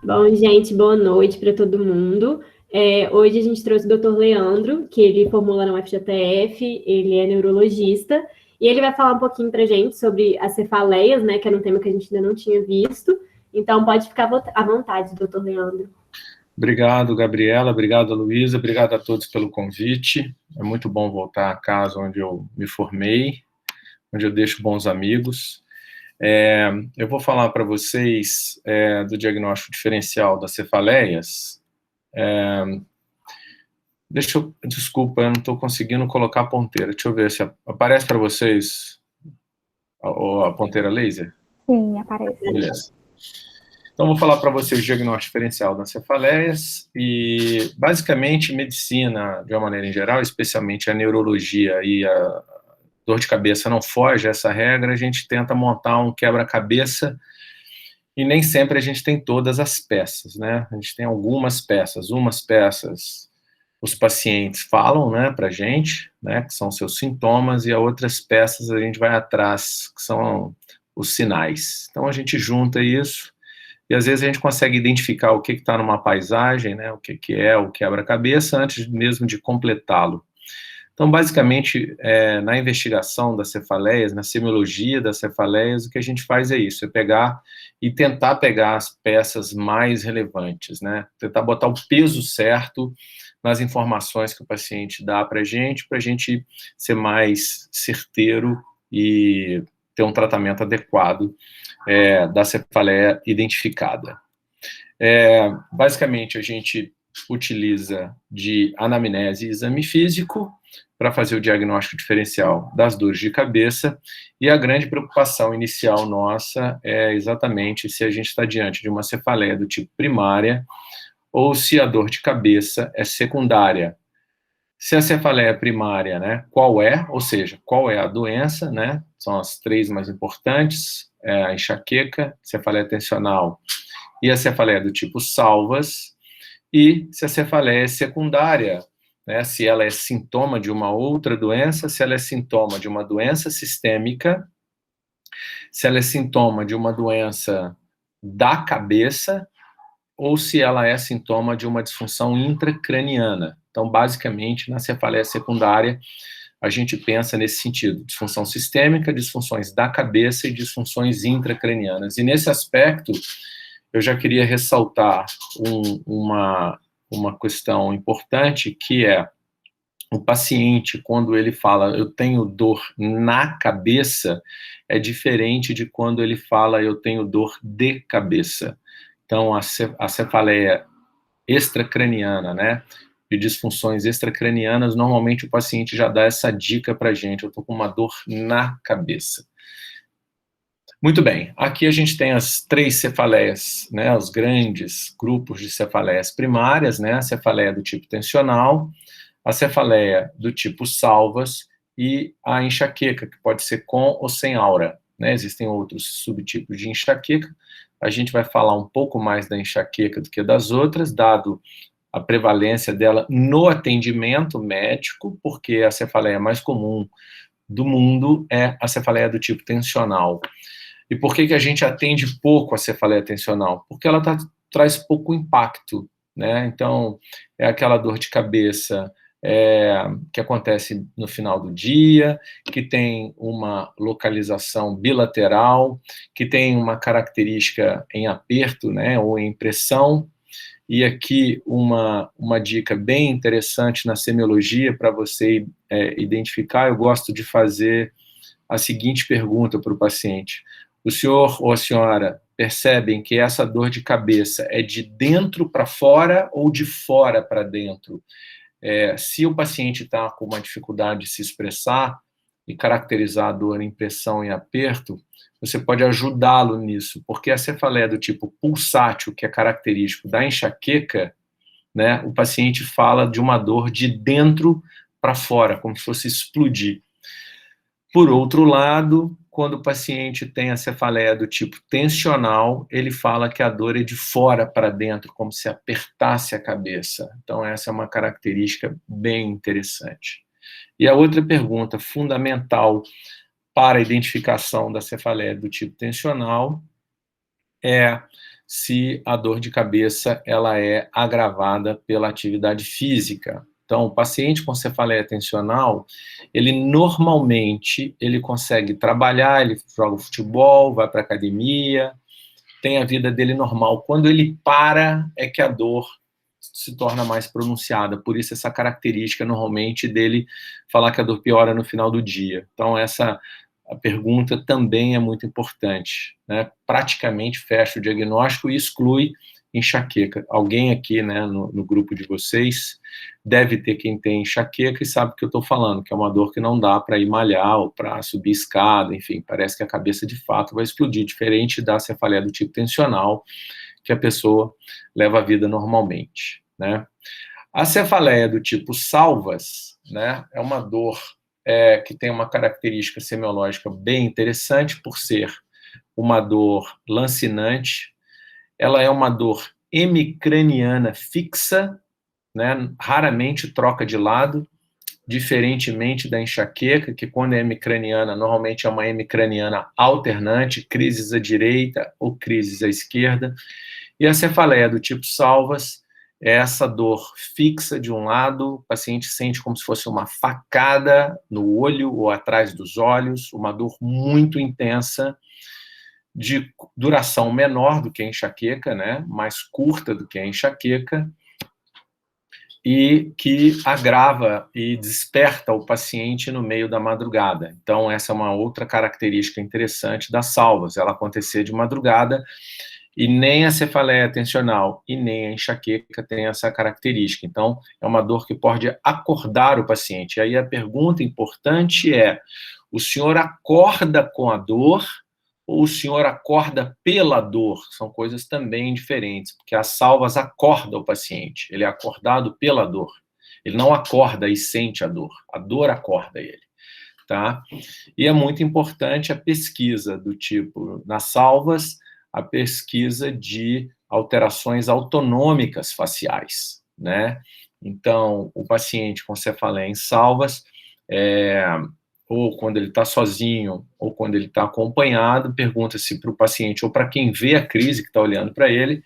Bom, gente, boa noite para todo mundo. Hoje a gente trouxe o Dr. Leandro, que ele formou lá na UFJF, ele é neurologista, e ele vai falar um pouquinho para a gente sobre as cefaleias, né, que era um tema que a gente ainda não tinha visto. Então, pode ficar à vontade, Dr. Leandro. Obrigado, Gabriela. Obrigado, Luísa. Obrigado a todos pelo convite. É muito bom voltar à casa onde eu me formei, onde eu deixo bons amigos. Eu vou falar para vocês do diagnóstico diferencial das cefaleias. Desculpa, eu não estou conseguindo colocar a ponteira. Deixa eu ver se aparece para vocês a ponteira laser. Sim, aparece. Beleza. Então, vou falar para vocês o diagnóstico diferencial das cefaleias e, basicamente, medicina, de uma maneira em geral, especialmente a neurologia e a dor de cabeça não foge a essa regra, a gente tenta montar um quebra-cabeça e nem sempre a gente tem todas as peças, né? A gente tem algumas peças, umas peças os pacientes falam, né, para a gente, né, que são seus sintomas, e a outras peças a gente vai atrás, que são os sinais. Então, a gente junta isso, e às vezes a gente consegue identificar o que está numa paisagem, né, o que é o quebra-cabeça, antes mesmo de completá-lo. Então, basicamente, na investigação das cefaleias, na semiologia das cefaleias, o que a gente faz é isso, é pegar e tentar pegar as peças mais relevantes, né, tentar botar o peso certo nas informações que o paciente dá para a gente ser mais certeiro e ter um tratamento adequado da cefaleia identificada. Basicamente, a gente utiliza de anamnese e exame físico para fazer o diagnóstico diferencial das dores de cabeça, e a grande preocupação inicial nossa é exatamente se a gente está diante de uma cefaleia do tipo primária ou se a dor de cabeça é secundária. Se a cefaleia é primária, né, qual é, ou seja, qual é a doença, né, são as três mais importantes, a enxaqueca, cefaleia tensional e a cefaleia do tipo salvas, e se a cefaleia é secundária, né, se ela é sintoma de uma outra doença, se ela é sintoma de uma doença sistêmica, se ela é sintoma de uma doença da cabeça, ou se ela é sintoma de uma disfunção intracraniana. Então, basicamente, na cefaleia secundária, a gente pensa nesse sentido, disfunção sistêmica, disfunções da cabeça e disfunções intracranianas. E nesse aspecto, eu já queria ressaltar uma questão importante, que é o paciente, quando ele fala, eu tenho dor na cabeça, é diferente de quando ele fala, eu tenho dor de cabeça. Então, a cefaleia extracraniana, né, de disfunções extracranianas, normalmente o paciente já dá essa dica para a gente, eu estou com uma dor na cabeça. Muito bem, aqui a gente tem as três cefaleias, né, os grandes grupos de cefaleias primárias, né, a cefaleia do tipo tensional, a cefaleia do tipo salvas e a enxaqueca, que pode ser com ou sem aura, né, existem outros subtipos de enxaqueca. A gente vai falar um pouco mais da enxaqueca do que das outras, dado a prevalência dela no atendimento médico, porque a cefaleia mais comum do mundo é a cefaleia do tipo tensional. E por que a gente atende pouco a cefaleia tensional? Porque ela traz pouco impacto, né? Então, é aquela dor de cabeça que acontece no final do dia, que tem uma localização bilateral, que tem uma característica em aperto, né, ou em pressão. E aqui uma dica bem interessante na semiologia para você identificar, eu gosto de fazer a seguinte pergunta para o paciente: o senhor ou a senhora percebem que essa dor de cabeça é de dentro para fora ou de fora para dentro? Se o paciente está com uma dificuldade de se expressar e caracterizar a dor em pressão e aperto, você pode ajudá-lo nisso, porque a cefaleia do tipo pulsátil, que é característico da enxaqueca, né, o paciente fala de uma dor de dentro para fora, como se fosse explodir. Por outro lado, quando o paciente tem a cefaleia do tipo tensional, ele fala que a dor é de fora para dentro, como se apertasse a cabeça. Então, essa é uma característica bem interessante. E a outra pergunta fundamental para a identificação da cefaleia do tipo tensional é se a dor de cabeça ela é agravada pela atividade física. Então, o paciente com cefaleia tensional, ele normalmente ele consegue trabalhar, ele joga futebol, vai para a academia, tem a vida dele normal. Quando ele para, é que a dor se torna mais pronunciada. Por isso, essa característica, normalmente, dele falar que a dor piora no final do dia. Então, a pergunta também é muito importante, né? Praticamente fecha o diagnóstico e exclui enxaqueca. Alguém aqui, né, no grupo de vocês deve ter quem tem enxaqueca e sabe o que eu estou falando, que é uma dor que não dá para ir malhar ou para subir escada, enfim, parece que a cabeça de fato vai explodir, diferente da cefaleia do tipo tensional, que a pessoa leva a vida normalmente, né? A cefaleia do tipo salvas, né, é uma dor que tem uma característica semiológica bem interessante por ser uma dor lancinante. Ela é uma dor hemicraniana fixa, né, raramente troca de lado, diferentemente da enxaqueca, que quando é hemicraniana, normalmente é uma hemicraniana alternante, crises à direita ou crises à esquerda. E a cefaleia do tipo salvas é essa dor fixa de um lado, o paciente sente como se fosse uma facada no olho ou atrás dos olhos, uma dor muito intensa, de duração menor do que a enxaqueca, né, mais curta do que a enxaqueca, e que agrava e desperta o paciente no meio da madrugada. Então, essa é uma outra característica interessante das salvas, ela acontecer de madrugada, e nem a cefaleia tensional e nem a enxaqueca tem essa característica. Então, é uma dor que pode acordar o paciente. E aí a pergunta importante é, o senhor acorda com a dor ou o senhor acorda pela dor? São coisas também diferentes, porque as salvas acordam o paciente, ele é acordado pela dor. Ele não acorda e sente a dor acorda ele. Tá? E é muito importante a pesquisa do tipo, nas salvas, a pesquisa de alterações autonômicas faciais, né? Então, o paciente com cefaleia em salvas, ou quando ele está sozinho, ou quando ele está acompanhado, pergunta-se para o paciente, ou para quem vê a crise que está olhando para ele,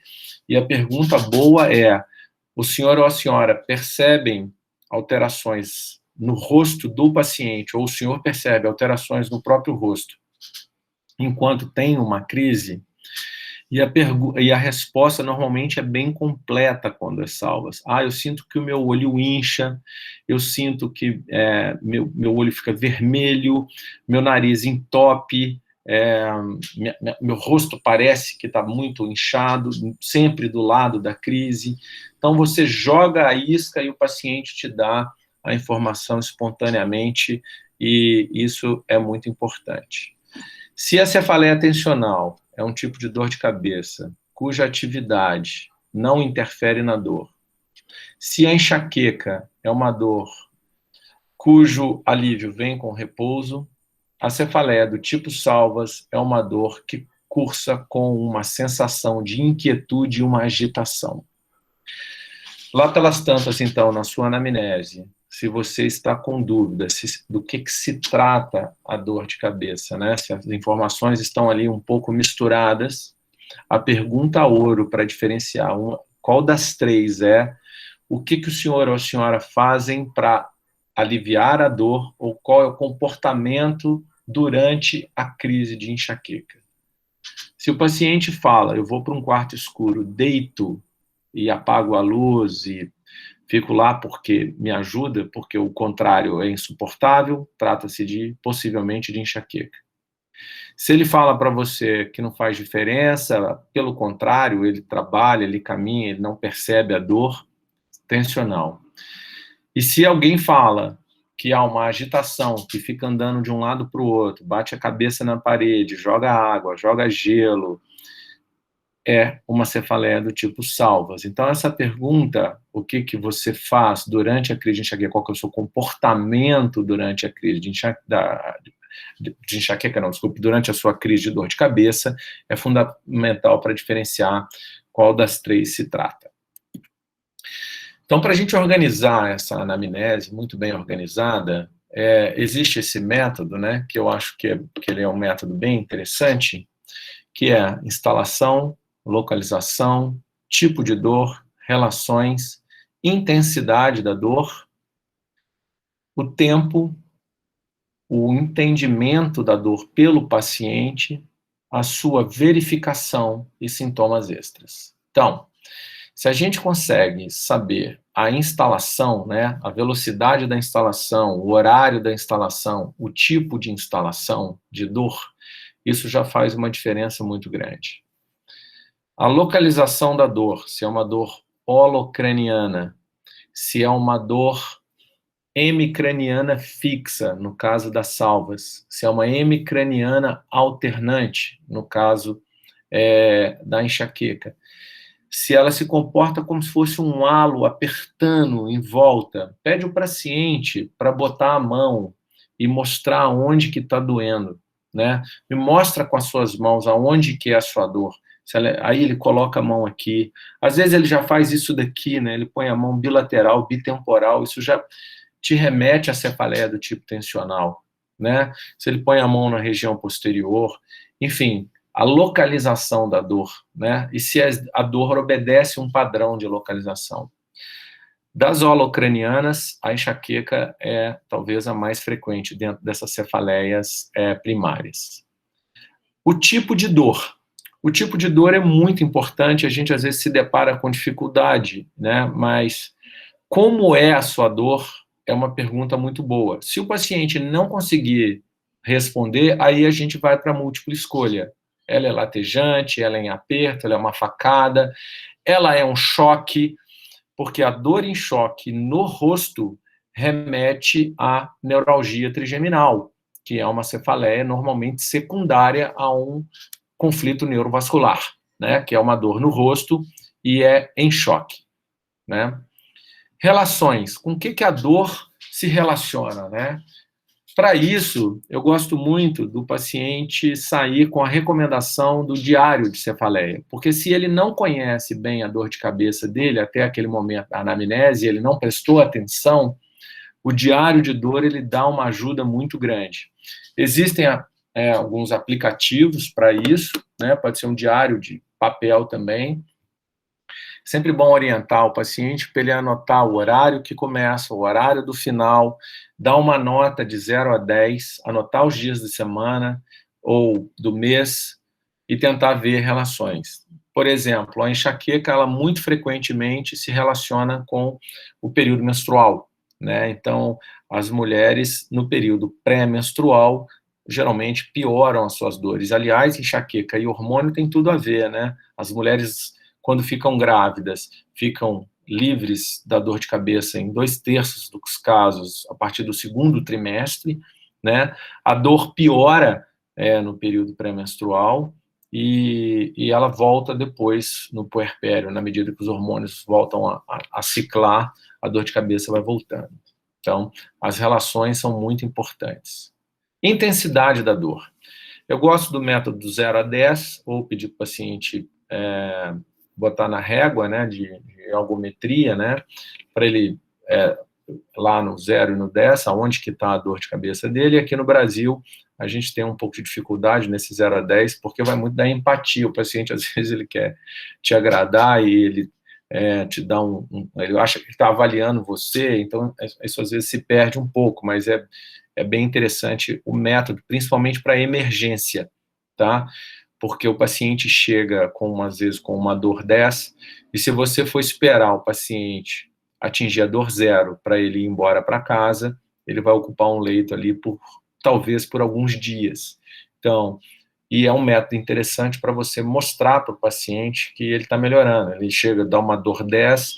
e a pergunta boa é, o senhor ou a senhora percebem alterações no rosto do paciente, ou o senhor percebe alterações no próprio rosto, enquanto tem uma crise? E a resposta normalmente é bem completa quando é salvas. Eu sinto que o meu olho incha, eu sinto que meu olho fica vermelho, meu nariz entope, meu rosto parece que está muito inchado, sempre do lado da crise. Então, você joga a isca e o paciente te dá a informação espontaneamente, e isso é muito importante. Se a cefaleia tensional é um tipo de dor de cabeça cuja atividade não interfere na dor, se a enxaqueca é uma dor cujo alívio vem com repouso, a cefaleia do tipo salvas é uma dor que cursa com uma sensação de inquietude e uma agitação. Lá pelas tantas, então, na sua anamnese, se você está com dúvida do que se trata a dor de cabeça, né? Se as informações estão ali um pouco misturadas, a pergunta ouro para diferenciar qual das três o que o senhor ou a senhora fazem para aliviar a dor, ou qual é o comportamento durante a crise de enxaqueca. Se o paciente fala, eu vou para um quarto escuro, deito e apago a luz e fico lá porque me ajuda, porque o contrário é insuportável, trata-se possivelmente de enxaqueca. Se ele fala para você que não faz diferença, pelo contrário, ele trabalha, ele caminha, ele não percebe a dor, tensional. E se alguém fala que há uma agitação, que fica andando de um lado para o outro, bate a cabeça na parede, joga água, joga gelo, é uma cefaleia do tipo salvas. Então, essa pergunta, o que você faz durante a crise de enxaqueca, qual que é o seu comportamento durante a crise de enxaqueca, durante a sua crise de dor de cabeça, é fundamental para diferenciar qual das três se trata. Então, para a gente organizar essa anamnese muito bem organizada, existe esse método, né, que eu acho que ele é um método bem interessante, que é instalação localização, tipo de dor, relações, intensidade da dor, o tempo, o entendimento da dor pelo paciente, a sua verificação e sintomas extras. Então, se a gente consegue saber a instalação, né, a velocidade da instalação, o horário da instalação, o tipo de instalação de dor, isso já faz uma diferença muito grande. A localização da dor, se é uma dor holocraniana, se é uma dor hemicraniana fixa, no caso das salvas, se é uma hemicraniana alternante, no caso da enxaqueca, se ela se comporta como se fosse um halo apertando em volta, pede o paciente para botar a mão e mostrar onde que está doendo, né? Me mostra com as suas mãos aonde que é a sua dor. Aí ele coloca a mão aqui. Às vezes ele já faz isso daqui, né? Ele põe a mão bilateral, bitemporal. Isso já te remete à cefaleia do tipo tensional, né? Se ele põe a mão na região posterior, enfim, a localização da dor, né? E se a dor obedece um padrão de localização. Das holocranianas, a enxaqueca é talvez a mais frequente dentro dessas cefaleias primárias. O tipo de dor. O tipo de dor é muito importante, a gente às vezes se depara com dificuldade, né? Mas como é a sua dor é uma pergunta muito boa. Se o paciente não conseguir responder, aí a gente vai para a múltipla escolha. Ela é latejante, ela é em aperto, ela é uma facada, ela é um choque, porque a dor em choque no rosto remete à neuralgia trigeminal, que é uma cefaleia normalmente secundária a um conflito neurovascular, né, que é uma dor no rosto e é em choque, né? Relações, com o que a dor se relaciona, né? Para isso, eu gosto muito do paciente sair com a recomendação do diário de cefaleia, porque se ele não conhece bem a dor de cabeça dele, até aquele momento da anamnese, ele não prestou atenção, o diário de dor ele dá uma ajuda muito grande. Existem alguns aplicativos para isso, né? Pode ser um diário de papel também. Sempre bom orientar o paciente para ele anotar o horário que começa, o horário do final, dar uma nota de 0 a 10, anotar os dias de semana ou do mês e tentar ver relações. Por exemplo, a enxaqueca, ela muito frequentemente se relaciona com o período menstrual, né? Então, as mulheres, no período pré-menstrual, geralmente pioram as suas dores. Aliás, enxaqueca e hormônio tem tudo a ver, né? As mulheres, quando ficam grávidas, ficam livres da dor de cabeça em 2/3 dos casos a partir do segundo trimestre, né? A dor piora no período pré-menstrual e ela volta depois no puerpério, na medida que os hormônios voltam a ciclar, a dor de cabeça vai voltando. Então, as relações são muito importantes. Intensidade da dor. Eu gosto do método do 0 a 10, ou pedir para o paciente botar na régua, né, de ergometria, né, para ele, lá no 0 e no 10, aonde que está a dor de cabeça dele. E aqui no Brasil, a gente tem um pouco de dificuldade nesse 0 a 10, porque vai muito da empatia. O paciente, às vezes, ele quer te agradar e ele te dá ele acha que ele está avaliando você, então isso às vezes se perde um pouco, mas é bem interessante o método, principalmente para emergência, tá? Porque o paciente chega, às vezes, com uma dor 10, e se você for esperar o paciente atingir a dor 0 para ele ir embora para casa, ele vai ocupar um leito ali talvez por alguns dias. Então, e é um método interessante para você mostrar para o paciente que ele está melhorando. Ele chega, dá uma dor 10,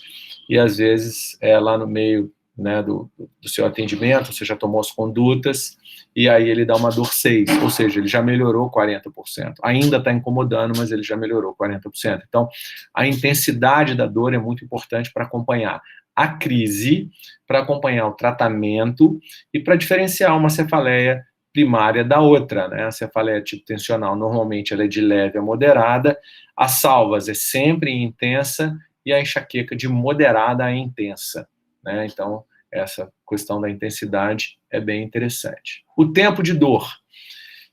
e às vezes lá no meio, né, do seu atendimento, você já tomou as condutas, e aí ele dá uma dor 6, ou seja, ele já melhorou 40%. Ainda está incomodando, mas ele já melhorou 40%. Então, a intensidade da dor é muito importante para acompanhar a crise, para acompanhar o tratamento e para diferenciar uma cefaleia primária da outra, né? A cefaleia tipo tensional, normalmente, ela é de leve a moderada, as salvas é sempre intensa e a enxaqueca de moderada a intensa, né? Então, essa questão da intensidade é bem interessante. O tempo de dor.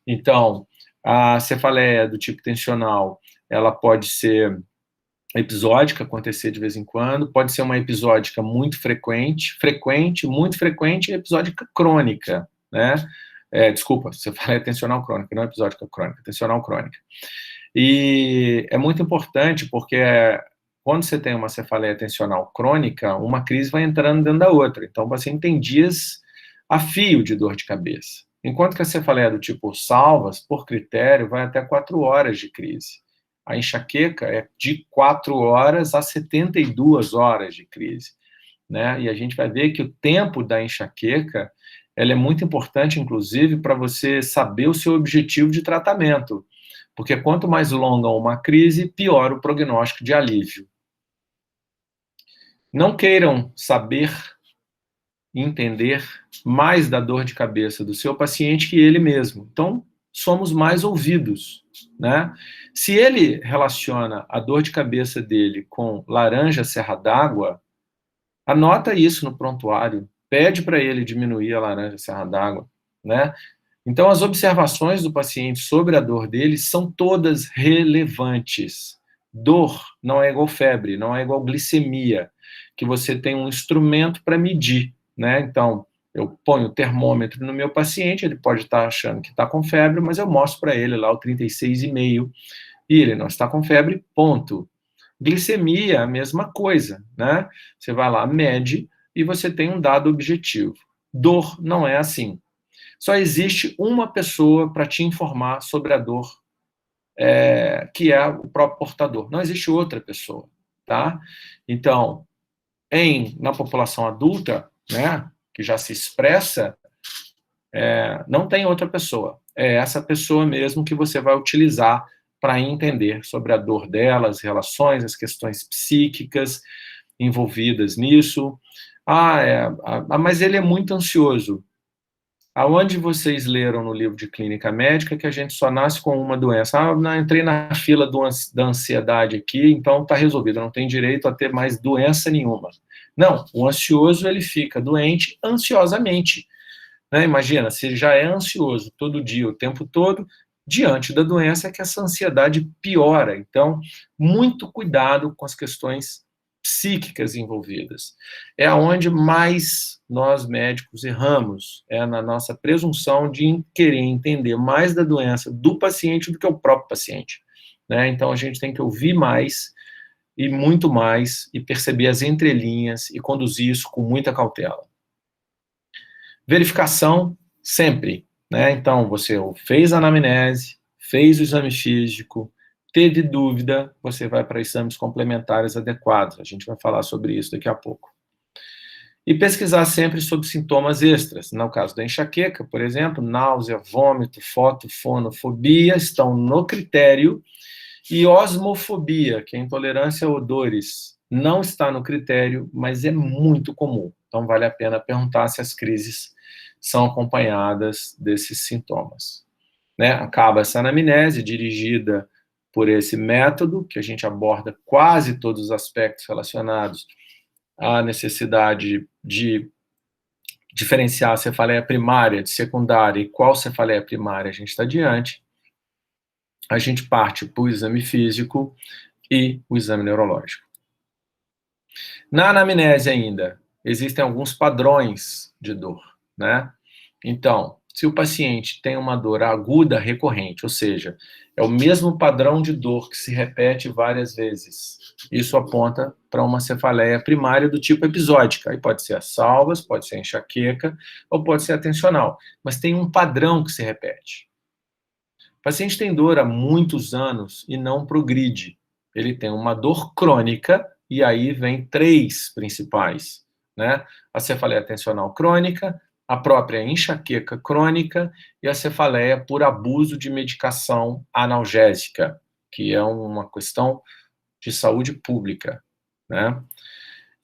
Então, A cefaleia do tipo tensional, ela pode ser episódica, acontecer de vez em quando, pode ser uma episódica muito frequente, muito frequente, e episódica crônica, né? Desculpa, cefaleia tensional crônica, não episódica crônica, tensional crônica. E é muito importante porque quando você tem uma cefaleia tensional crônica, uma crise vai entrando dentro da outra. Então, o paciente tem dias a fio de dor de cabeça. Enquanto que a cefaleia do tipo salvas, por critério, vai até 4 horas de crise. A enxaqueca é de 4 horas a 72 horas de crise, né? E a gente vai ver que o tempo da enxaqueca, ela é muito importante, inclusive, para você saber o seu objetivo de tratamento. Porque quanto mais longa uma crise, pior o prognóstico de alívio. Não queiram saber e entender mais da dor de cabeça do seu paciente que ele mesmo. Então, somos mais ouvidos, né? Se ele relaciona a dor de cabeça dele com laranja serra d'água, anota isso no prontuário, pede para ele diminuir a laranja serra d'água, né? Então, as observações do paciente sobre a dor dele são todas relevantes. Dor não é igual febre, não é igual glicemia, que você tem um instrumento para medir, né? Então, eu ponho o termômetro no meu paciente, ele pode estar achando que está com febre, mas eu mostro para ele lá o 36,5, e ele não está com febre, ponto. Glicemia, a mesma coisa, né? Você vai lá, mede, e você tem um dado objetivo. Dor não é assim. Só existe uma pessoa para te informar sobre a dor, que é o próprio portador. Não existe outra pessoa, tá? Então, na população adulta, né, que já se expressa, não tem outra pessoa. É essa pessoa mesmo que você vai utilizar para entender sobre a dor dela, as relações, as questões psíquicas envolvidas nisso. Mas ele é muito ansioso. Aonde vocês leram no livro de clínica médica que a gente só nasce com uma doença? Entrei na fila da ansiedade aqui, então está resolvido, não tem direito a ter mais doença nenhuma. Não, o ansioso ele fica doente ansiosamente, né? Imagina, se ele já é ansioso todo dia, o tempo todo, diante da doença, que essa ansiedade piora. Então, muito cuidado com as questões psíquicas envolvidas. É onde mais nós médicos erramos, na nossa presunção de querer entender mais da doença do paciente do que o próprio paciente, né? Então, a gente tem que ouvir mais e muito mais e perceber as entrelinhas e conduzir isso com muita cautela. Verificação sempre, né? Então, você fez a anamnese, fez o exame físico, teve dúvida, você vai para exames complementares adequados. A gente vai falar sobre isso daqui a pouco. E pesquisar sempre sobre sintomas extras. No caso da enxaqueca, por exemplo, náusea, vômito, fonofonofobia estão no critério. E osmofobia, que é intolerância a odores, não está no critério, mas é muito comum. Então, vale a pena perguntar se as crises são acompanhadas desses sintomas, né? Acaba essa anamnese dirigida por esse método, que a gente aborda quase todos os aspectos relacionados à necessidade de diferenciar a cefaleia primária de secundária e qual cefaleia primária a gente está diante. A gente parte para o exame físico e o exame neurológico. Na anamnese ainda, existem alguns padrões de dor, né? Então, se o paciente tem uma dor aguda recorrente, ou seja, é o mesmo padrão de dor que se repete várias vezes, isso aponta para uma cefaleia primária do tipo episódica. Aí pode ser a salvas, pode ser a enxaqueca, ou pode ser a tensional, mas tem um padrão que se repete. O paciente tem dor há muitos anos e não progride. Ele tem uma dor crônica, e aí vem 3 principais, né? A cefaleia tensional crônica, a própria enxaqueca crônica e a cefaleia por abuso de medicação analgésica, que é uma questão de saúde pública, né?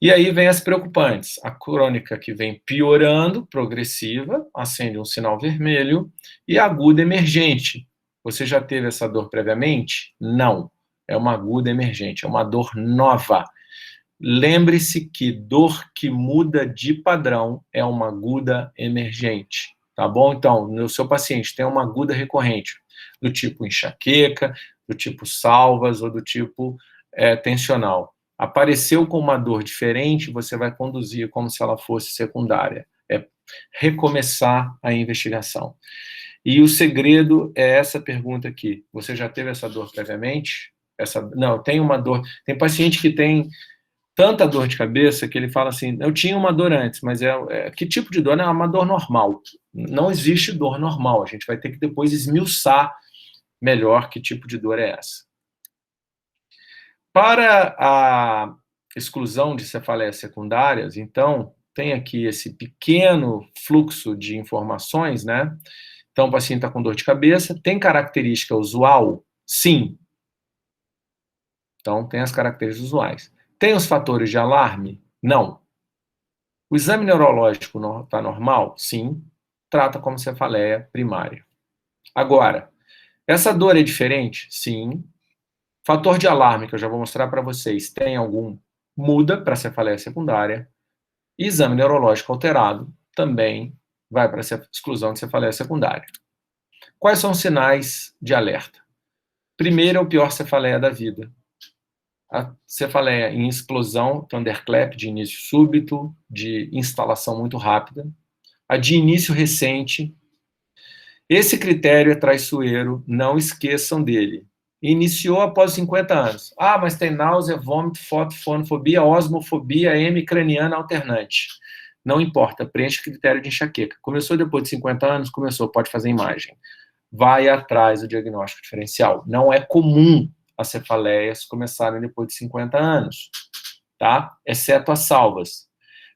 E aí vem as preocupantes, a crônica que vem piorando, progressiva, acende um sinal vermelho, e a aguda emergente. Você já teve essa dor previamente? Não. É uma aguda emergente, é uma dor nova. Lembre-se que dor que muda de padrão é uma aguda emergente, tá bom? Então, o seu paciente tem uma aguda recorrente, do tipo enxaqueca, do tipo salvas ou do tipo tensional. Apareceu com uma dor diferente, você vai conduzir como se ela fosse secundária. É recomeçar a investigação. E o segredo é essa pergunta aqui. Você já teve essa dor previamente? Não, tem uma dor. Tem paciente que tem tanta dor de cabeça que ele fala assim, eu tinha uma dor antes, mas que tipo de dor? Não, é uma dor normal. Não existe dor normal. A gente vai ter que depois esmiuçar melhor que tipo de dor é essa. Para a exclusão de cefaleias secundárias, então, tem aqui esse pequeno fluxo de informações, né? Então, o paciente está com dor de cabeça. Tem característica usual? Sim. Então, tem as características usuais. Tem os fatores de alarme? Não. O exame neurológico está normal? Sim. Trata como cefaleia primária. Agora, essa dor é diferente? Sim. Fator de alarme, que eu já vou mostrar para vocês, tem algum? Muda para cefaleia secundária. E exame neurológico alterado também vai para a exclusão de cefaleia secundária. Quais são os sinais de alerta? Primeiro é o pior cefaleia da vida. A cefaleia em explosão, thunderclap de início súbito, de instalação muito rápida. A de início recente. Esse critério é traiçoeiro, não esqueçam dele. Iniciou após 50 anos. Ah, mas tem náusea, vômito, fotofonofobia, osmofobia, hemicraniana alternante. Não importa, preenche o critério de enxaqueca. Começou depois de 50 anos? Começou, pode fazer imagem. Vai atrás do diagnóstico diferencial. Não é comum as cefaleias começarem depois de 50 anos, tá? Exceto as salvas.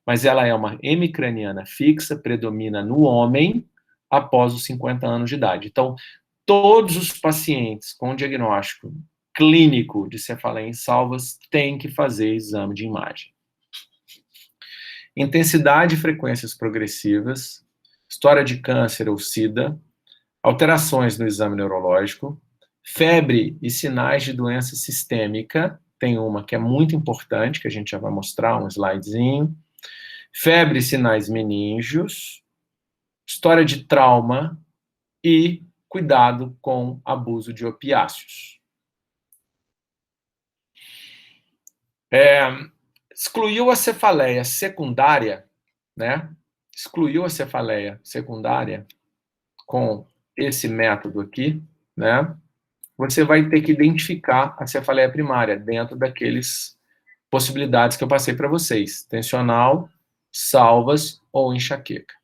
Mas ela é uma hemicraniana fixa, predomina no homem após os 50 anos de idade. Então, todos os pacientes com diagnóstico clínico de cefaleia em salvas têm que fazer exame de imagem. Intensidade e frequências progressivas, história de câncer ou SIDA, alterações no exame neurológico, febre e sinais de doença sistêmica, tem uma que é muito importante, que a gente já vai mostrar, um slidezinho, febre e sinais meníngeos, história de trauma e cuidado com abuso de opiáceos. Excluiu a cefaleia secundária, né? Excluiu a cefaleia secundária com esse método aqui, né? Você vai ter que identificar a cefaleia primária dentro daqueles possibilidades que eu passei para vocês: tensional, salvas ou enxaqueca.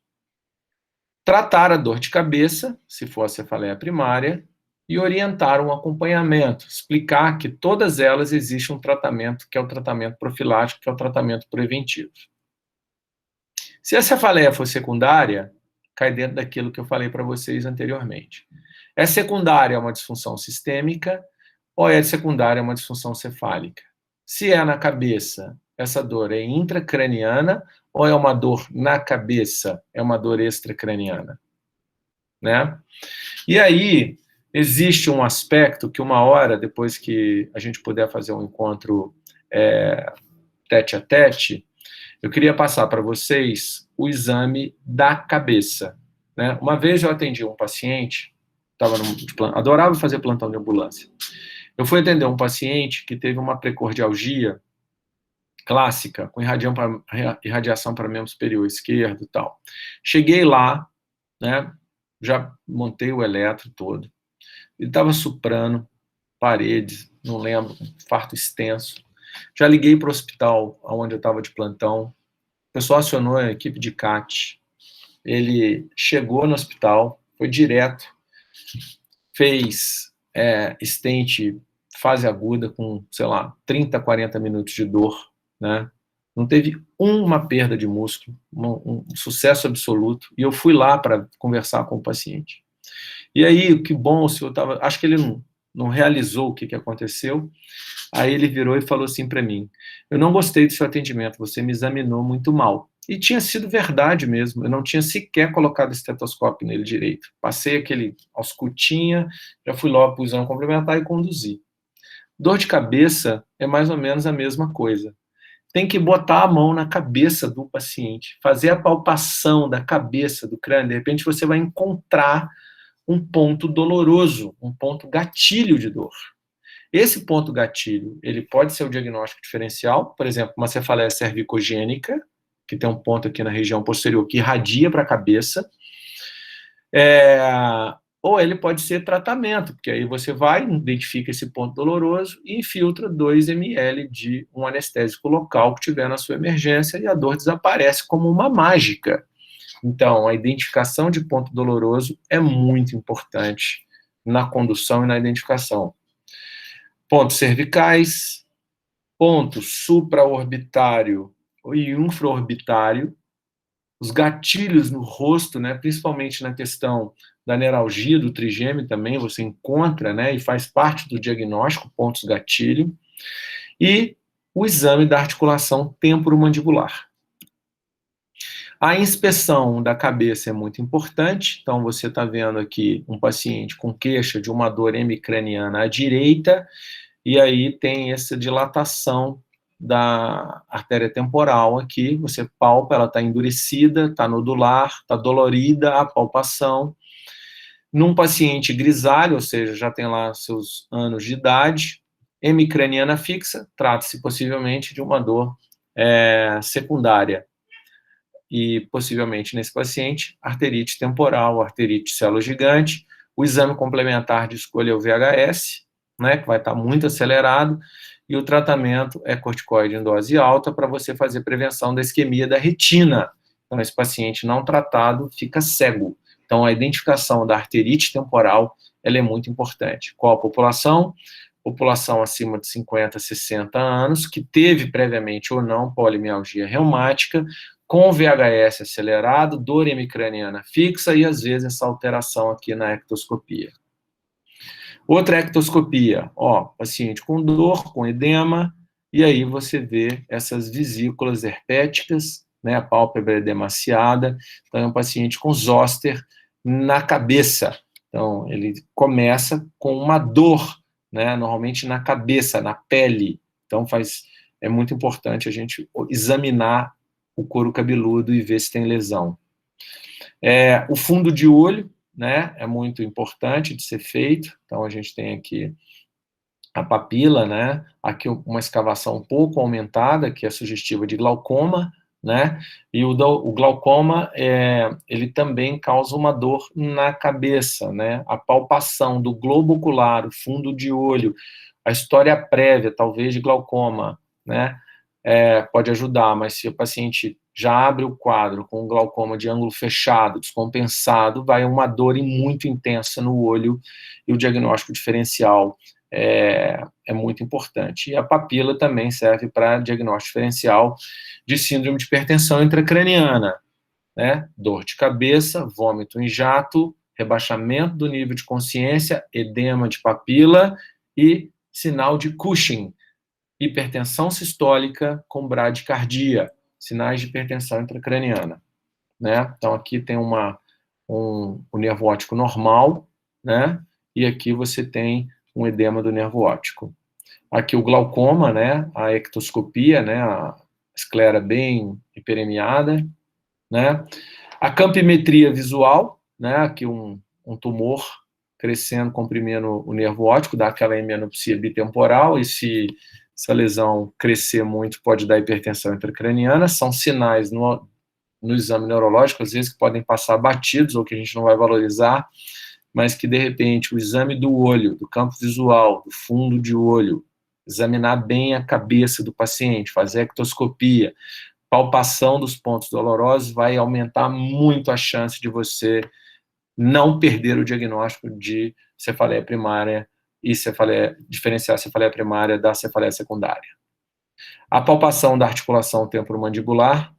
Tratar a dor de cabeça, se for a cefaleia primária, e orientar um acompanhamento, explicar que todas elas existe um tratamento, que é o tratamento profilático, que é o tratamento preventivo. Se a cefaleia for secundária, cai dentro daquilo que eu falei para vocês anteriormente. É secundária uma disfunção sistêmica ou é secundária uma disfunção cefálica? Se é na cabeça, essa dor é intracraniana ou é uma dor na cabeça, é uma dor extracraniana? Né? E aí, existe um aspecto que uma hora, depois que a gente puder fazer um encontro tete a tete, eu queria passar para vocês o exame da cabeça. Né? Uma vez eu atendi um paciente, adorava fazer plantão de ambulância. Eu fui atender um paciente que teve uma precordialgia clássica, com irradiação para membro superior esquerdo e tal. Cheguei lá, né, já montei o eletro todo. Ele estava suprano, paredes, não lembro, infarto extenso. Já liguei para o hospital onde eu estava de plantão. O pessoal acionou a equipe de CAT. Ele chegou no hospital, foi direto, fez stent fase aguda com, sei lá, 30, 40 minutos de dor, né? Não teve uma perda de músculo, um sucesso absoluto. E eu fui lá para conversar com o paciente. E aí, que bom, o senhor estava... Acho que ele não realizou o que aconteceu. Aí ele virou e falou assim para mim: eu não gostei do seu atendimento, você me examinou muito mal. E tinha sido verdade mesmo, eu não tinha sequer colocado estetoscópio nele direito. Passei aquele auscultinha, já fui logo para o exame complementar e conduzi. Dor de cabeça é mais ou menos a mesma coisa. Tem que botar a mão na cabeça do paciente, fazer a palpação da cabeça, do crânio. De repente você vai encontrar um ponto doloroso, um ponto gatilho de dor. Esse ponto gatilho, ele pode ser o diagnóstico diferencial, por exemplo, uma cefaleia cervicogênica, que tem um ponto aqui na região posterior que irradia para a cabeça, ou ele pode ser tratamento, porque aí você vai, identifica esse ponto doloroso e infiltra 2 ml de um anestésico local que tiver na sua emergência e a dor desaparece como uma mágica. Então, a identificação de ponto doloroso é muito importante na condução e na identificação. Pontos cervicais, ponto supraorbitário e infraorbitário, os gatilhos no rosto, né, principalmente na questão da neuralgia, do trigêmeo também, você encontra, né, e faz parte do diagnóstico, pontos gatilho, e o exame da articulação temporomandibular. A inspeção da cabeça é muito importante, então você está vendo aqui um paciente com queixa de uma dor hemicraniana à direita, e aí tem essa dilatação da artéria temporal aqui, você palpa, ela está endurecida, está nodular, está dolorida a palpação. Num paciente grisalho, ou seja, já tem lá seus anos de idade, hemicraniana fixa, trata-se possivelmente de uma dor secundária. E possivelmente nesse paciente, arterite temporal, arterite célula-gigante. O exame complementar de escolha é o VHS, né, que vai estar muito acelerado, e o tratamento é corticoide em dose alta para você fazer prevenção da isquemia da retina. Então, esse paciente não tratado fica cego. Então, a identificação da arterite temporal, ela é muito importante. Qual a população? População acima de 50, 60 anos, que teve previamente ou não polimialgia reumática, com VHS acelerado, dor hemicraniana fixa e, às vezes, essa alteração aqui na ectoscopia. Outra ectoscopia, paciente com dor, com edema, e aí você vê essas vesículas herpéticas, né, a pálpebra edemaciada, então é um paciente com zóster na cabeça. Então, ele começa com uma dor, né, normalmente na cabeça, na pele. Então, é muito importante a gente examinar o couro cabeludo e ver se tem lesão. O fundo de olho, né, é muito importante de ser feito. Então, a gente tem aqui a papila, né, aqui uma escavação um pouco aumentada, que é sugestiva de glaucoma, né, e o glaucoma, ele também causa uma dor na cabeça, né, a palpação do globo ocular, o fundo de olho, a história prévia, talvez, de glaucoma, né, pode ajudar, mas se o paciente já abre o quadro com um glaucoma de ângulo fechado, descompensado, vai uma dor muito intensa no olho, e o diagnóstico diferencial é muito importante. E a papila também serve para diagnóstico diferencial de síndrome de hipertensão intracraniana, né? Dor de cabeça, vômito em jato, rebaixamento do nível de consciência, edema de papila e sinal de Cushing, hipertensão sistólica com bradicardia, sinais de hipertensão intracraniana, né? Então, aqui tem um nervo óptico normal, né? E aqui você tem um edema do nervo óptico. Aqui o glaucoma, né? A ectoscopia, né? A esclera bem hiperemiada, né? A campimetria visual, né? Aqui um tumor crescendo, comprimindo o nervo óptico, dá aquela hemianopsia bitemporal, e se essa lesão crescer muito, pode dar hipertensão intracraniana. São sinais no exame neurológico, às vezes, que podem passar batidos, ou que a gente não vai valorizar, mas que, de repente, o exame do olho, do campo visual, do fundo de olho, examinar bem a cabeça do paciente, fazer ectoscopia, palpação dos pontos dolorosos, vai aumentar muito a chance de você não perder o diagnóstico de cefaleia primária e diferenciar a cefaleia primária da cefaleia secundária. A palpação da articulação temporomandibular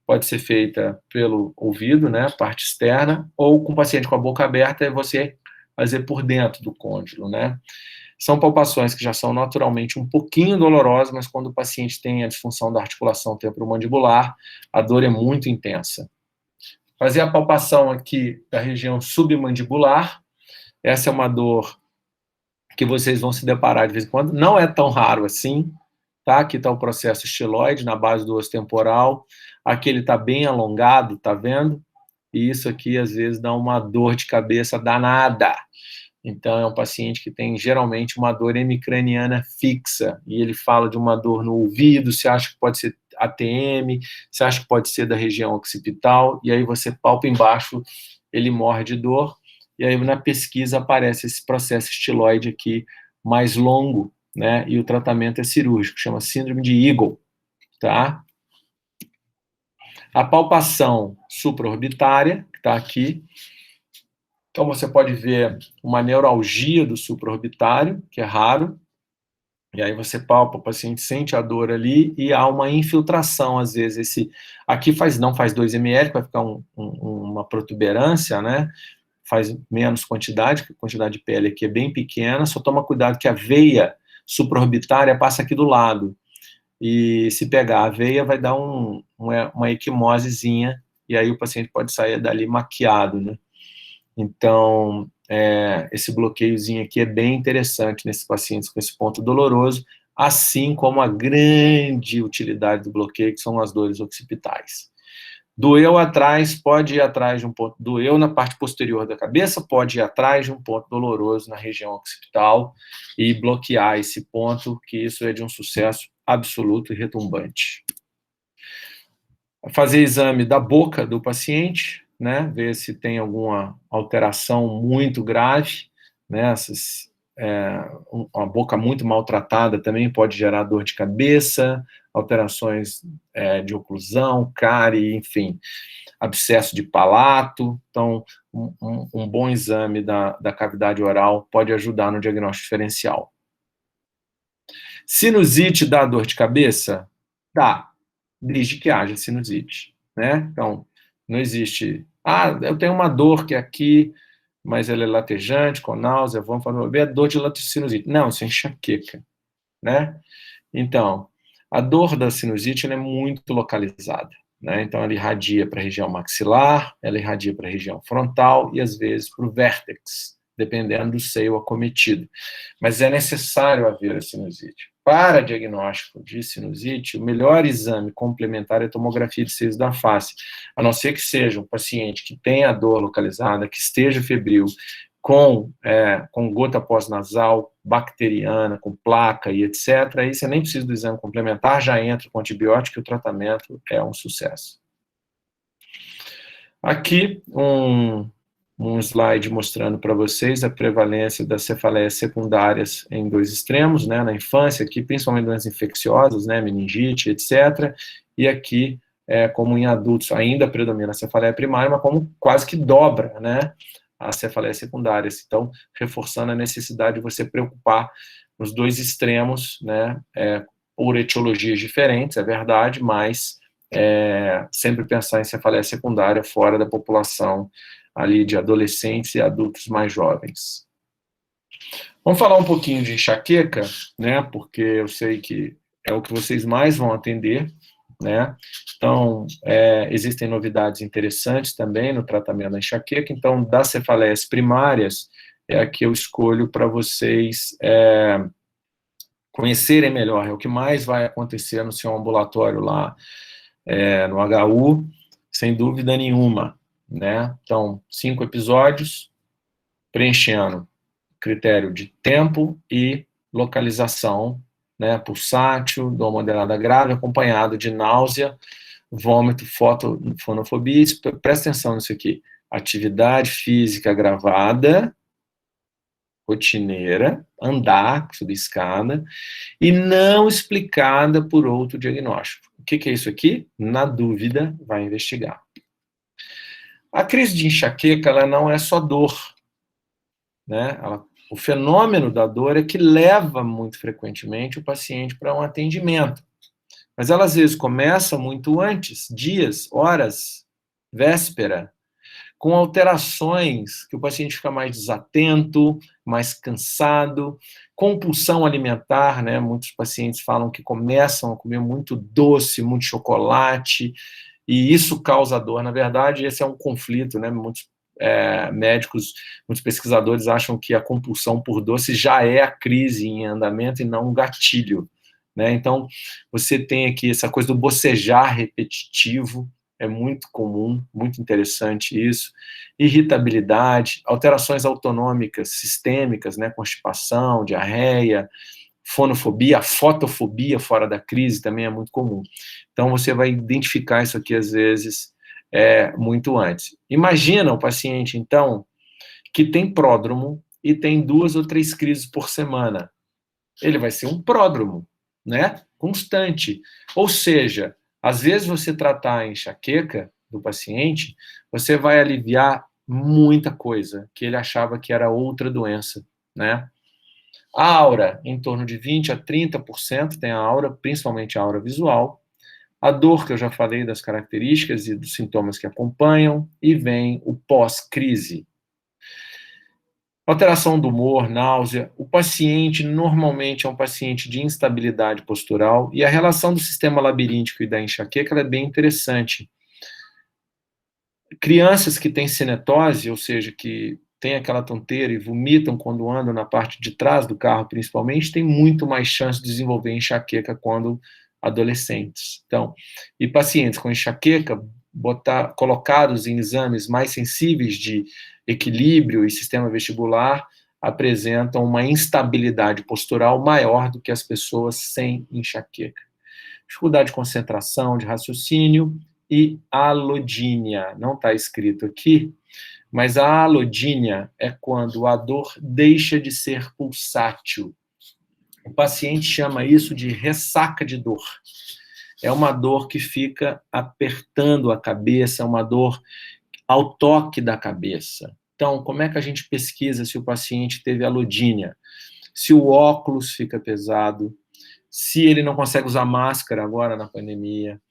pode ser feita pelo ouvido, né, parte externa, ou com o paciente com a boca aberta, e você fazer por dentro do côndilo, né. São palpações que já são naturalmente um pouquinho dolorosas, mas quando o paciente tem a disfunção da articulação temporomandibular, a dor é muito intensa. Fazer a palpação aqui da região submandibular, essa é uma dor que vocês vão se deparar de vez em quando, não é tão raro assim, tá? Aqui está o processo estiloide na base do osso temporal, aqui ele está bem alongado, tá vendo? e isso aqui, às vezes, dá uma dor de cabeça danada. Então, é um paciente que tem, geralmente, uma dor hemicraniana fixa, e ele fala de uma dor no ouvido, você acha que pode ser ATM, você acha que pode ser da região occipital, e aí você palpa embaixo, ele morre de dor, e aí na pesquisa aparece esse processo estiloide aqui, mais longo, né, e o tratamento é cirúrgico, chama síndrome de Eagle, tá? A palpação supraorbitária, que está aqui. Então, você pode ver uma neuralgia do supraorbitário, que é raro, e aí você palpa, o paciente sente a dor ali, e há uma infiltração, às vezes, aqui não faz 2 ml, vai ficar uma protuberância, né, faz menos quantidade, que a quantidade de pele aqui é bem pequena, só toma cuidado que a veia supraorbitária passa aqui do lado, e se pegar a veia vai dar uma equimosezinha, e aí o paciente pode sair dali maquiado, né. Então, esse bloqueiozinho aqui é bem interessante nesses pacientes com esse ponto doloroso, assim como a grande utilidade do bloqueio, que são as dores occipitais. Doeu atrás, pode ir atrás de um ponto, doeu na parte posterior da cabeça, pode ir atrás de um ponto doloroso na região occipital e bloquear esse ponto, que isso é de um sucesso absoluto e retumbante. Fazer exame da boca do paciente, né, ver se tem alguma alteração muito grave, né, uma boca muito maltratada também pode gerar dor de cabeça, alterações de oclusão, cárie, enfim, abscesso de palato. Então, um bom exame da cavidade oral pode ajudar no diagnóstico diferencial. Sinusite dá dor de cabeça? Dá, desde que haja sinusite, né? Então, não existe, eu tenho uma dor que é aqui, mas ela é latejante, com náusea, vamos falar, é dor de sinusite. Não, isso é enxaqueca, né? Então, a dor da sinusite ela é muito localizada, né? Então, ela irradia para a região maxilar, ela irradia para a região frontal e, às vezes, para o vértex, dependendo do seio acometido. Mas é necessário haver a sinusite. Para diagnóstico de sinusite, o melhor exame complementar é a tomografia de seios da face, a não ser que seja um paciente que tenha a dor localizada, que esteja febril, com gota pós-nasal, bacteriana, com placa e etc., aí você nem precisa do exame complementar, já entra com antibiótico e o tratamento é um sucesso. Aqui, um slide mostrando para vocês a prevalência das cefaleias secundárias em 2 extremos, né, na infância, aqui principalmente doenças infecciosas, né, meningite, etc., e aqui, como em adultos ainda predomina a cefaleia primária, mas como quase que dobra, né, as cefaleias secundárias. Então, reforçando a necessidade de você preocupar nos 2 extremos, né, por etiologias diferentes, é verdade, mas sempre pensar em cefaleia secundária fora da população ali de adolescentes e adultos mais jovens. Vamos falar um pouquinho de enxaqueca, né, porque eu sei que é o que vocês mais vão atender, né, então existem novidades interessantes também no tratamento da enxaqueca, então das cefaleias primárias é a que eu escolho para vocês conhecerem melhor, é o que mais vai acontecer no seu ambulatório lá no HU, sem dúvida nenhuma, né? Então, 5 episódios, preenchendo critério de tempo e localização, né? Pulsátil, dor moderada grave, acompanhado de náusea, vômito, fonofobia. Presta atenção nisso aqui. Atividade física agravada, rotineira, andar, subir escada, e não explicada por outro diagnóstico. O que é isso aqui? Na dúvida, vai investigar. A crise de enxaqueca, ela não é só dor, né? O fenômeno da dor é que leva, muito frequentemente, o paciente para um atendimento. Mas ela, às vezes, começa muito antes, dias, horas, véspera, com alterações que o paciente fica mais desatento, mais cansado, compulsão alimentar, né? Muitos pacientes falam que começam a comer muito doce, muito chocolate, e isso causa dor. Na verdade, esse é um conflito, né? Muitos médicos, muitos pesquisadores acham que a compulsão por doce já é a crise em andamento e não um gatilho, né? Então, você tem aqui essa coisa do bocejar repetitivo, é muito comum, muito interessante isso. Irritabilidade, alterações autonômicas sistêmicas, né, constipação, diarreia, fonofobia, fotofobia fora da crise também é muito comum. Então, você vai identificar isso aqui, às vezes, muito antes. Imagina o paciente, então, que tem pródromo e tem 2 ou 3 crises por semana. Ele vai ser um pródromo, né? Constante. Ou seja, às vezes você tratar a enxaqueca do paciente, você vai aliviar muita coisa que ele achava que era outra doença, né? A aura, em torno de 20 a 30% tem a aura, principalmente a aura visual. A dor, que eu já falei das características e dos sintomas que acompanham, e vem o pós-crise. Alteração do humor, náusea. O paciente normalmente é um paciente de instabilidade postural e a relação do sistema labiríntico e da enxaqueca é bem interessante. Crianças que têm cinetose, ou seja, que têm aquela tonteira e vomitam quando andam na parte de trás do carro, principalmente, têm muito mais chance de desenvolver enxaqueca quando adolescentes. Então, e pacientes com enxaqueca, colocados em exames mais sensíveis de equilíbrio e sistema vestibular, apresentam uma instabilidade postural maior do que as pessoas sem enxaqueca. Dificuldade de concentração, de raciocínio e alodínia. Não está escrito aqui, mas a alodínia é quando a dor deixa de ser pulsátil. O paciente chama isso de ressaca de dor. É uma dor que fica apertando a cabeça, é uma dor ao toque da cabeça. Então, como é que a gente pesquisa se o paciente teve alodínia? Se o óculos fica pesado, se ele não consegue usar máscara agora na pandemia,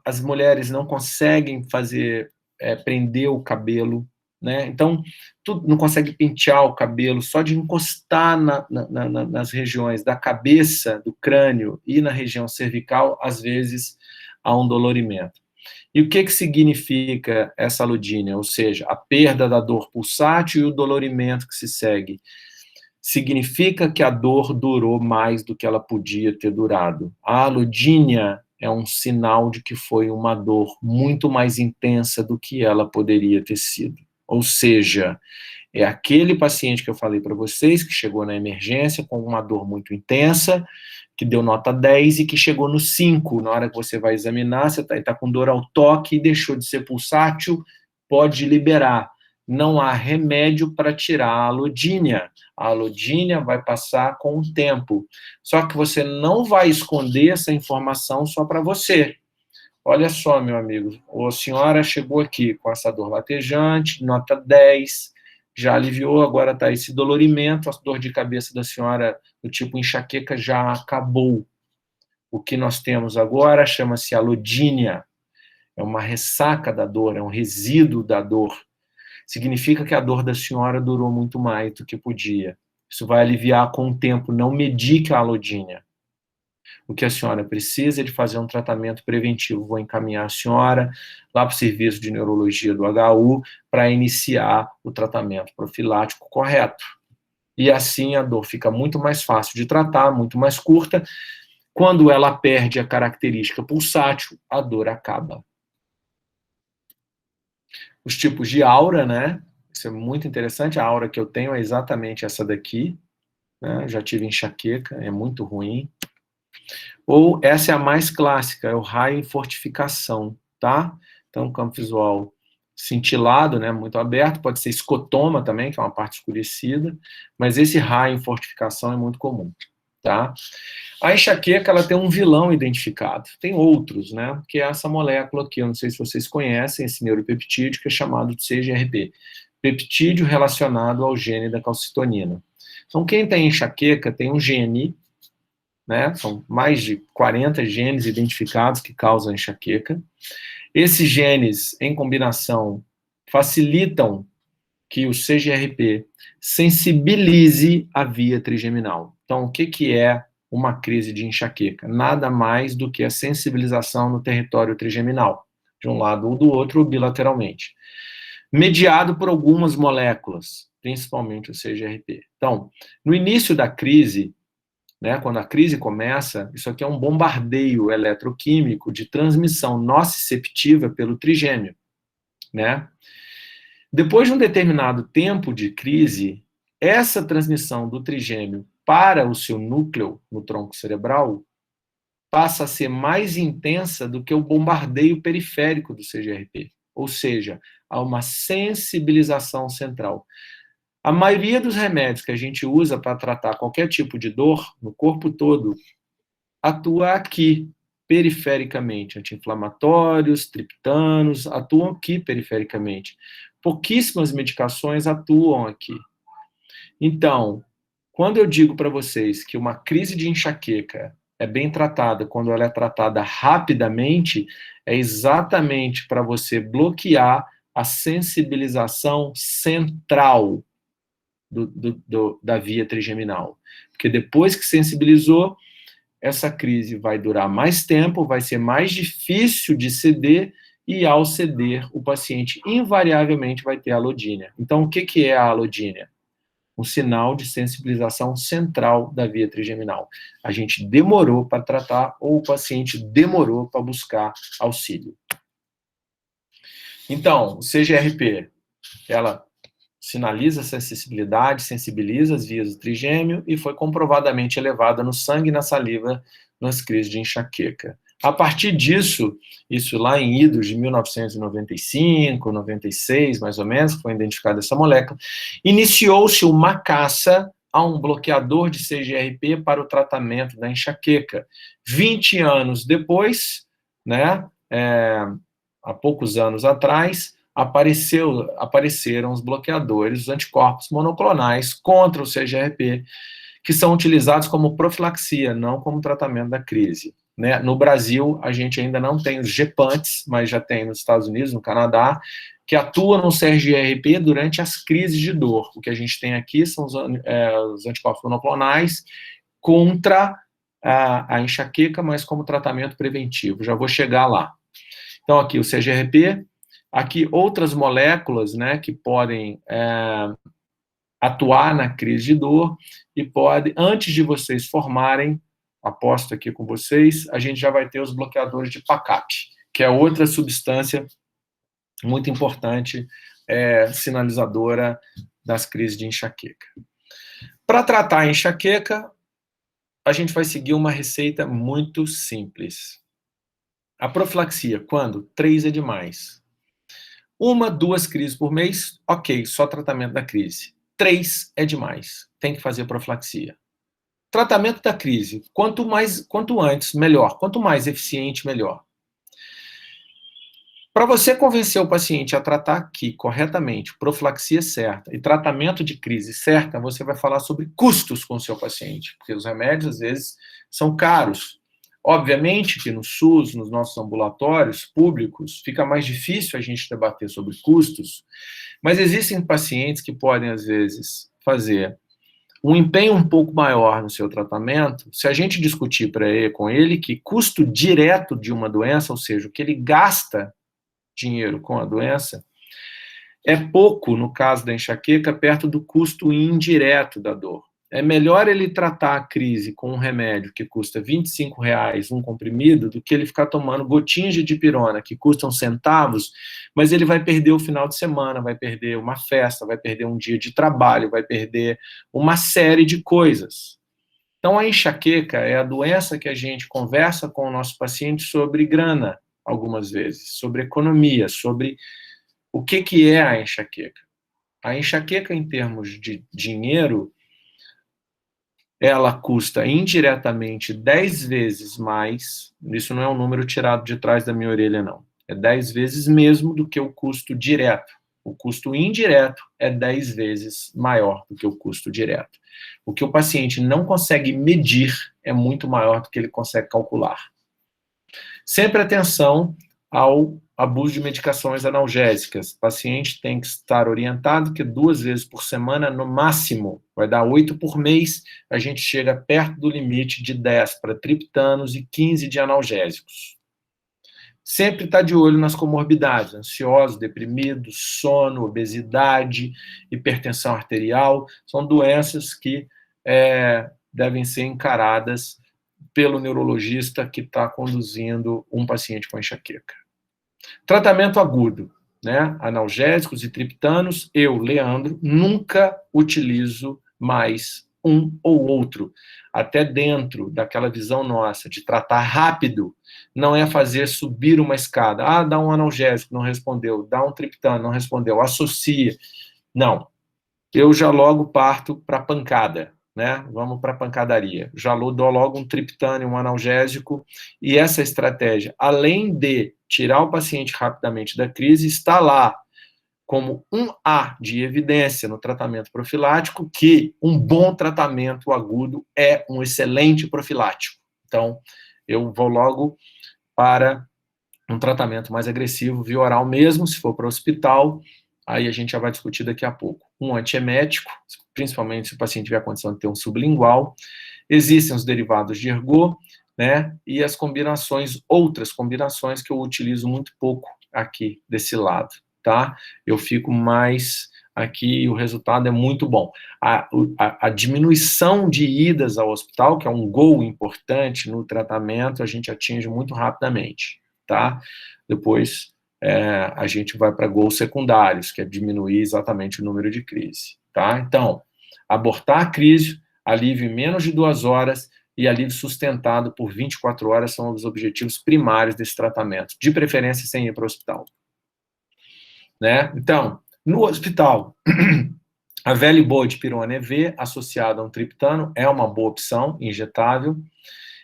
as mulheres não conseguem prender o cabelo, né? Então, não consegue pentear o cabelo, só de encostar nas regiões da cabeça, do crânio e na região cervical, às vezes há um dolorimento. E o que significa essa alodínia? Ou seja, a perda da dor pulsátil e o dolorimento que se segue. Significa que a dor durou mais do que ela podia ter durado. A alodínia é um sinal de que foi uma dor muito mais intensa do que ela poderia ter sido. Ou seja, é aquele paciente que eu falei para vocês, que chegou na emergência com uma dor muito intensa, que deu nota 10 e que chegou no 5. Na hora que você vai examinar, você está com dor ao toque e deixou de ser pulsátil, pode liberar. Não há remédio para tirar a alodínia. A alodínia vai passar com o tempo. Só que você não vai esconder essa informação só para você. Olha só, meu amigo, a senhora chegou aqui com essa dor latejante, nota 10, já aliviou, agora está esse dolorimento, a dor de cabeça da senhora do tipo enxaqueca já acabou. O que nós temos agora chama-se alodínia, é uma ressaca da dor, é um resíduo da dor. Significa que a dor da senhora durou muito mais do que podia. Isso vai aliviar com o tempo, não medique a alodínia. O que a senhora precisa é de fazer um tratamento preventivo. Vou encaminhar a senhora lá para o serviço de neurologia do HU para iniciar o tratamento profilático correto. E assim a dor fica muito mais fácil de tratar, muito mais curta. Quando ela perde a característica pulsátil, a dor acaba. Os tipos de aura, né? Isso é muito interessante. A aura que eu tenho é exatamente essa daqui, né? Já tive enxaqueca, é muito ruim. Ou essa é a mais clássica, é o raio em fortificação, tá? Então, campo visual cintilado, né, muito aberto, pode ser escotoma também, que é uma parte escurecida, mas esse raio em fortificação é muito comum, tá? A enxaqueca, ela tem um vilão identificado, tem outros, né, que é essa molécula aqui, eu não sei se vocês conhecem, esse neuropeptídeo, que é chamado de CGRP, peptídeo relacionado ao gene da calcitonina. Então, quem tem enxaqueca tem um gene, né? São mais de 40 genes identificados que causam enxaqueca. Esses genes, em combinação, facilitam que o CGRP sensibilize a via trigeminal. Então, o que é uma crise de enxaqueca? Nada mais do que a sensibilização no território trigeminal, de um lado ou do outro, bilateralmente. Mediado por algumas moléculas, principalmente o CGRP. Então, no início da crise, né? Quando a crise começa, isso aqui é um bombardeio eletroquímico de transmissão nociceptiva pelo trigêmeo, né? Depois de um determinado tempo de crise, essa transmissão do trigêmeo para o seu núcleo, no tronco cerebral, passa a ser mais intensa do que o bombardeio periférico do CGRP. Ou seja, há uma sensibilização central. A maioria dos remédios que a gente usa para tratar qualquer tipo de dor no corpo todo atua aqui, perifericamente. Anti-inflamatórios, triptanos, atuam aqui perifericamente. Pouquíssimas medicações atuam aqui. Então, quando eu digo para vocês que uma crise de enxaqueca é bem tratada quando ela é tratada rapidamente, é exatamente para você bloquear a sensibilização central da via trigeminal. Porque depois que sensibilizou, essa crise vai durar mais tempo, vai ser mais difícil de ceder, e ao ceder, o paciente invariavelmente vai ter alodínia. Então, o que é a alodínia? Um sinal de sensibilização central da via trigeminal. A gente demorou para tratar ou o paciente demorou para buscar auxílio. Então, o CGRP, ela sinaliza essa acessibilidade, sensibiliza as vias do trigêmeo e foi comprovadamente elevada no sangue e na saliva nas crises de enxaqueca. A partir disso, isso lá em idos de 1995, 96, mais ou menos, foi identificada essa molécula, iniciou-se uma caça a um bloqueador de CGRP para o tratamento da enxaqueca. 20 anos depois, né, há poucos anos atrás, apareceram os bloqueadores, os anticorpos monoclonais contra o CGRP, que são utilizados como profilaxia, não como tratamento da crise. Né? No Brasil, a gente ainda não tem os gepantes, mas já tem nos Estados Unidos, no Canadá, que atuam no CGRP durante as crises de dor. O que a gente tem aqui são os anticorpos monoclonais contra a enxaqueca, mas como tratamento preventivo. Já vou chegar lá. Então, aqui o CGRP, aqui outras moléculas, né, que podem atuar na crise de dor e pode, antes de vocês formarem, aposto aqui com vocês, a gente já vai ter os bloqueadores de PACAP, que é outra substância muito importante, sinalizadora das crises de enxaqueca. Para tratar a enxaqueca, a gente vai seguir uma receita muito simples. A profilaxia, quando? 3 é demais. 1, 2 crises por mês, ok, só tratamento da crise. 3 é demais, tem que fazer profilaxia. Tratamento da crise, quanto antes, melhor. Quanto mais eficiente, melhor. Para você convencer o paciente a tratar aqui corretamente, profilaxia certa e tratamento de crise certa, você vai falar sobre custos com o seu paciente, porque os remédios, às vezes, são caros. Obviamente que no SUS, nos nossos ambulatórios públicos, fica mais difícil a gente debater sobre custos, mas existem pacientes que podem, às vezes, fazer um empenho um pouco maior no seu tratamento, se a gente discutir com ele que custo direto de uma doença, ou seja, o que ele gasta dinheiro com a doença, é pouco, no caso da enxaqueca, perto do custo indireto da dor. É melhor ele tratar a crise com um remédio que custa R$25 um comprimido do que ele ficar tomando gotinhas de dipirona que custam centavos, mas ele vai perder o final de semana, vai perder uma festa, vai perder um dia de trabalho, vai perder uma série de coisas. Então, a enxaqueca é a doença que a gente conversa com o nosso paciente sobre grana, algumas vezes, sobre economia, sobre o que é a enxaqueca. A enxaqueca, em termos de dinheiro, ela custa indiretamente 10 vezes mais, isso não é um número tirado de trás da minha orelha, não, é 10 vezes mesmo do que o custo direto. O custo indireto é 10 vezes maior do que o custo direto. O que o paciente não consegue medir é muito maior do que ele consegue calcular. Sempre atenção ao abuso de medicações analgésicas. O paciente tem que estar orientado que 2 vezes por semana, no máximo, vai dar 8 por mês, a gente chega perto do limite de 10 para triptanos e 15 de analgésicos. Sempre está de olho nas comorbidades, ansiosos, deprimidos, sono, obesidade, hipertensão arterial, são doenças que devem ser encaradas pelo neurologista que está conduzindo um paciente com enxaqueca. Tratamento agudo, né? Analgésicos e triptanos, eu, Leandro, nunca utilizo mais um ou outro. Até dentro daquela visão nossa de tratar rápido, não é fazer subir uma escada. Ah, dá um analgésico, não respondeu. Dá um triptano, não respondeu. Associa. Não. Eu já logo parto para a pancada, né? Vamos para a pancadaria. Já dou logo um triptano e um analgésico. E essa estratégia, além de tirar o paciente rapidamente da crise, está lá como um A de evidência no tratamento profilático que um bom tratamento agudo é um excelente profilático. Então, eu vou logo para um tratamento mais agressivo, via oral mesmo, se for para o hospital, aí a gente já vai discutir daqui a pouco. Um antiemético, principalmente se o paciente tiver a condição de ter um sublingual. Existem os derivados de ergot, né, e as combinações, outras combinações que eu utilizo muito pouco aqui desse lado, tá? Eu fico mais aqui e o resultado é muito bom. A diminuição de idas ao hospital, que é um gol importante no tratamento, a gente atinge muito rapidamente, tá? Depois a gente vai para gols secundários, que é diminuir exatamente o número de crise, tá? Então, abortar a crise, alívio em menos de 2 horas e alívio sustentado por 24 horas são os objetivos primários desse tratamento, de preferência sem ir para o hospital. Né? Então, no hospital, a velha e boa dipirona EV associada a um triptano é uma boa opção, injetável.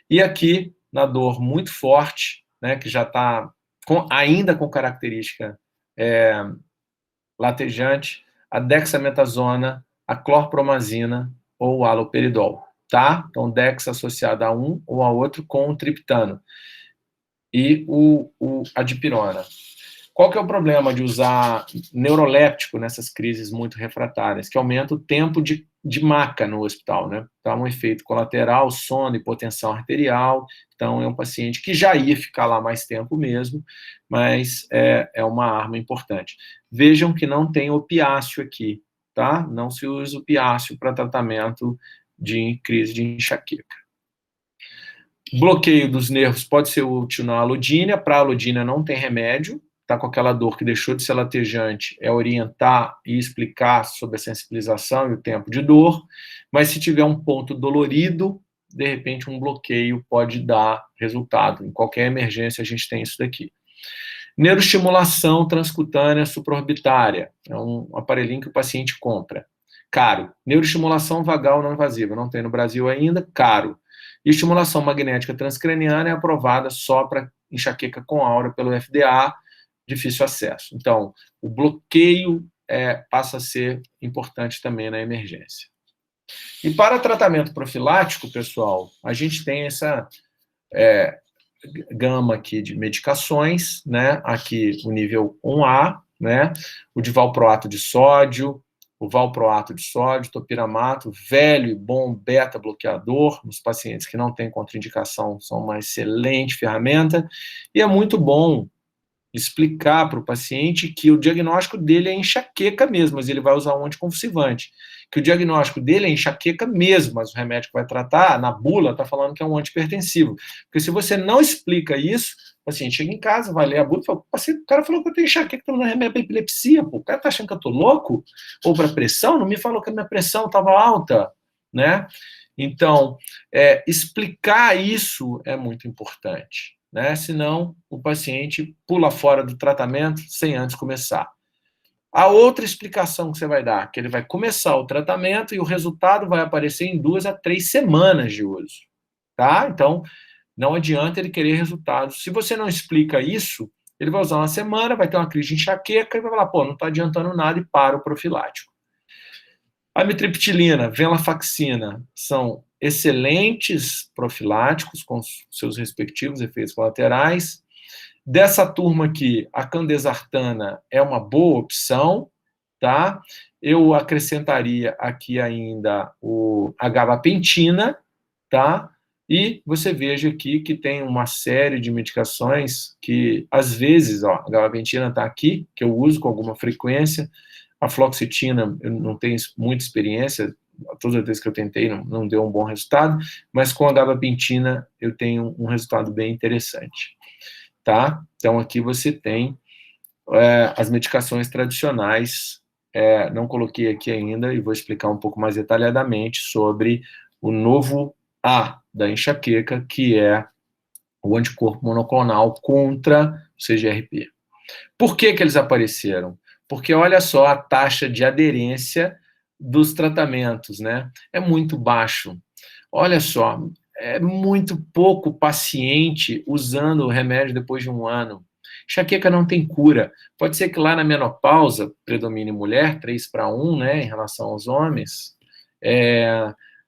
E aqui, na dor muito forte, né, que já está ainda com característica latejante, a dexametasona, a clorpromazina ou o haloperidol, tá? Então, dex associada a um ou a outro com o triptano. E a dipirona. Qual que é o problema de usar neuroléptico nessas crises muito refratárias? Que aumenta o tempo de maca no hospital, né? Então, um efeito colateral, sono, hipotensão arterial. Então, é um paciente que já ia ficar lá mais tempo mesmo, mas é uma arma importante. Vejam que não tem opiáceo aqui, tá? Não se usa opiáceo para tratamento de crise de enxaqueca. Bloqueio dos nervos pode ser útil na alodínia. Para a alodínia não tem remédio. Está com aquela dor que deixou de ser latejante, é orientar e explicar sobre a sensibilização e o tempo de dor, mas se tiver um ponto dolorido, de repente um bloqueio pode dar resultado. Em qualquer emergência a gente tem isso daqui. Neuroestimulação transcutânea supraorbitária, é um aparelhinho que o paciente compra. Caro. Neuroestimulação vagal não invasiva, não tem no Brasil ainda, caro. E estimulação magnética transcraniana é aprovada só para enxaqueca com aura pelo FDA, difícil acesso. Então, o bloqueio passa a ser importante também na emergência. E para tratamento profilático, pessoal, a gente tem essa gama aqui de medicações, né? Aqui o nível 1A, né? O de valproato de sódio, o valproato de sódio, topiramato, velho e bom beta-bloqueador, nos pacientes que não têm contraindicação, são uma excelente ferramenta, e é muito bom explicar para o paciente que o diagnóstico dele é enxaqueca mesmo, mas ele vai usar um anticonvulsivante. Que o diagnóstico dele é enxaqueca mesmo, mas o remédio que vai tratar, na bula, está falando que é um antihipertensivo. Porque se você não explica isso, o paciente chega em casa, vai ler a bula e fala, o cara falou que eu tenho enxaqueca, estou dando remédio para epilepsia, pô. O cara está achando que eu estou louco? Ou para pressão? Não me falou que a minha pressão estava alta, né? Então, explicar isso é muito importante. Né? Senão o paciente pula fora do tratamento sem antes começar. A outra explicação que você vai dar, que ele vai começar o tratamento e o resultado vai aparecer em 2 a 3 semanas de uso. Tá? Então, não adianta ele querer resultados. Se você não explica isso, ele vai usar uma semana, vai ter uma crise de enxaqueca e vai falar, pô, não está adiantando nada e para o profilático. Amitriptilina, venlafaxina são excelentes profiláticos com seus respectivos efeitos colaterais. Dessa turma aqui, a candesartana é uma boa opção, tá? Eu acrescentaria aqui ainda a gabapentina, tá? E você veja aqui que tem uma série de medicações que, às vezes, a gabapentina está aqui, que eu uso com alguma frequência. A fluoxetina, eu não tenho muita experiência, todas as vezes que eu tentei não deu um bom resultado, mas com a gabapentina eu tenho um resultado bem interessante, tá? Então aqui você tem as medicações tradicionais, não coloquei aqui ainda e vou explicar um pouco mais detalhadamente sobre o novo A da enxaqueca, que é o anticorpo monoclonal contra o CGRP. Por que eles apareceram? Porque olha só a taxa de aderência dos tratamentos, né? É muito baixo. Olha só, é muito pouco paciente usando o remédio depois de 1 ano. Enxaqueca não tem cura. Pode ser que lá na menopausa predomine mulher, 3:1, né, em relação aos homens,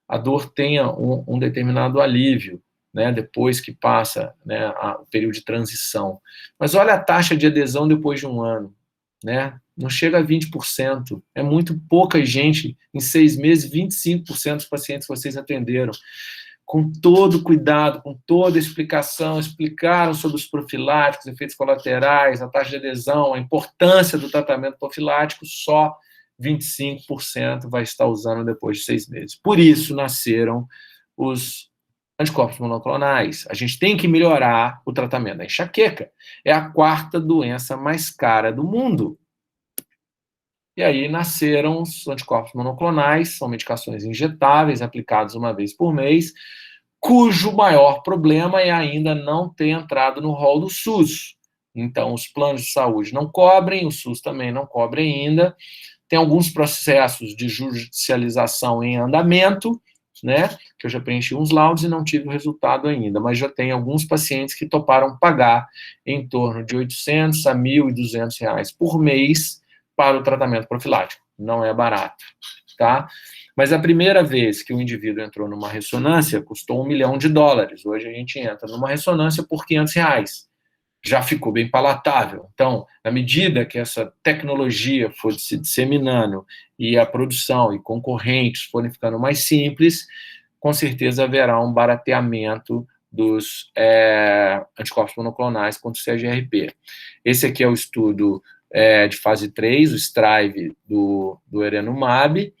a dor tenha um determinado alívio, né, depois que passa, né, o período de transição. Mas olha a taxa de adesão depois de 1 ano, né? Não chega a 20%. É muito pouca gente. Em 6 meses, 25% dos pacientes vocês atenderam. Com todo cuidado, com toda explicação, explicaram sobre os profiláticos, efeitos colaterais, a taxa de adesão, a importância do tratamento profilático, só 25% vai estar usando depois de 6 meses. Por isso nasceram os anticorpos monoclonais. A gente tem que melhorar o tratamento da enxaqueca. É a 4ª doença mais cara do mundo. E aí nasceram os anticorpos monoclonais, são medicações injetáveis, aplicadas uma vez por mês, cujo maior problema é ainda não ter entrado no rol do SUS. Então, os planos de saúde não cobrem, o SUS também não cobre ainda. Tem alguns processos de judicialização em andamento, né, que eu já preenchi uns laudos e não tive o resultado ainda, mas já tem alguns pacientes que toparam pagar em torno de R$800 a R$1.200 por mês para o tratamento profilático. Não é barato, tá? Mas a primeira vez que o indivíduo entrou numa ressonância custou $1 milhão. Hoje a gente entra numa ressonância por R$500. Já ficou bem palatável. Então, na medida que essa tecnologia for se disseminando e a produção e concorrentes forem ficando mais simples, com certeza haverá um barateamento dos anticorpos monoclonais contra o CGRP. Esse aqui é o estudo de fase 3, o STRIVE do Erenumab,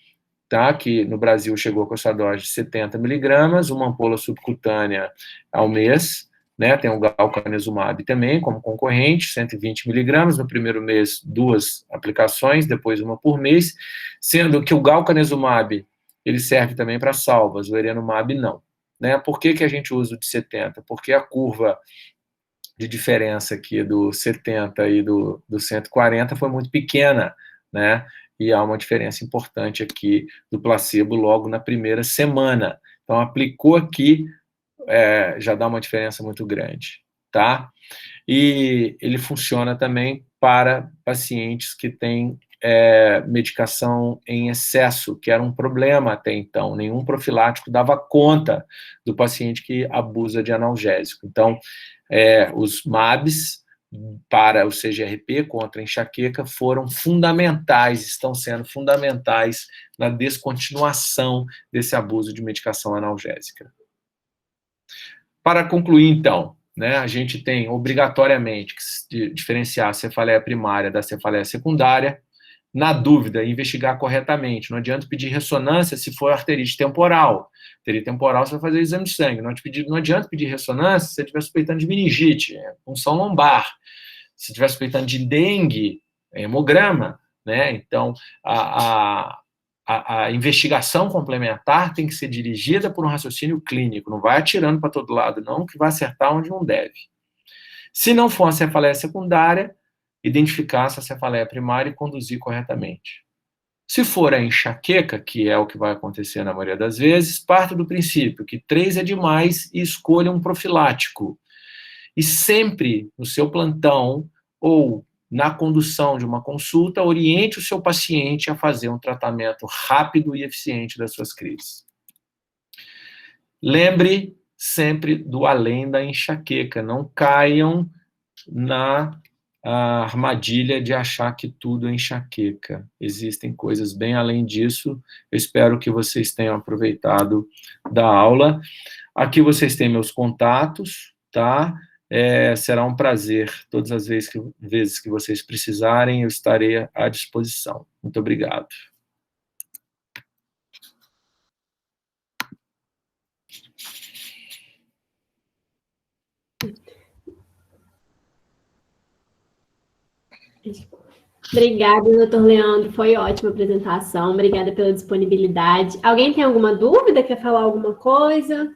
tá? Que no Brasil chegou com essa dose de 70 miligramas, uma ampola subcutânea ao mês, né? Tem o galcanezumab também como concorrente, 120 miligramas, no primeiro mês 2 aplicações, depois uma por mês, sendo que o galcanezumab ele serve também para salvas, o erenumab não. Né? Por que a gente usa o de 70? Porque a curva de diferença aqui do 70 e do 140 foi muito pequena, né? E há uma diferença importante aqui do placebo logo na primeira semana. Então, aplicou aqui, já dá uma diferença muito grande, tá? E ele funciona também para pacientes que têm medicação em excesso, que era um problema até então. Nenhum profilático dava conta do paciente que abusa de analgésico. Então, os MABs para o CGRP contra a enxaqueca foram fundamentais, estão sendo fundamentais na descontinuação desse abuso de medicação analgésica. Para concluir, então, né, a gente tem obrigatoriamente que diferenciar a cefaleia primária da cefaleia secundária. Na dúvida, investigar corretamente. Não adianta pedir ressonância se for arterite temporal. Arterite temporal, você vai fazer exame de sangue. Não adianta pedir ressonância se você estiver suspeitando de meningite, punção lombar. Se estiver suspeitando de dengue, hemograma. Né? Então, a investigação complementar tem que ser dirigida por um raciocínio clínico. Não vai atirando para todo lado, não, que vai acertar onde não deve. Se não for a cefaleia secundária, identificar essa cefaleia primária e conduzir corretamente. Se for a enxaqueca, que é o que vai acontecer na maioria das vezes, parte do princípio que 3 é demais e escolha um profilático. E sempre no seu plantão ou na condução de uma consulta, oriente o seu paciente a fazer um tratamento rápido e eficiente das suas crises. Lembre sempre do além da enxaqueca, não caiam na armadilha de achar que tudo é enxaqueca. Existem coisas bem além disso. Eu espero que vocês tenham aproveitado da aula. Aqui vocês têm meus contatos, tá? Será um prazer. Todas as vezes que vocês precisarem, eu estarei à disposição. Muito obrigado. Obrigada, doutor Leandro. Foi ótima a apresentação. Obrigada pela disponibilidade. Alguém tem alguma dúvida? Quer falar alguma coisa?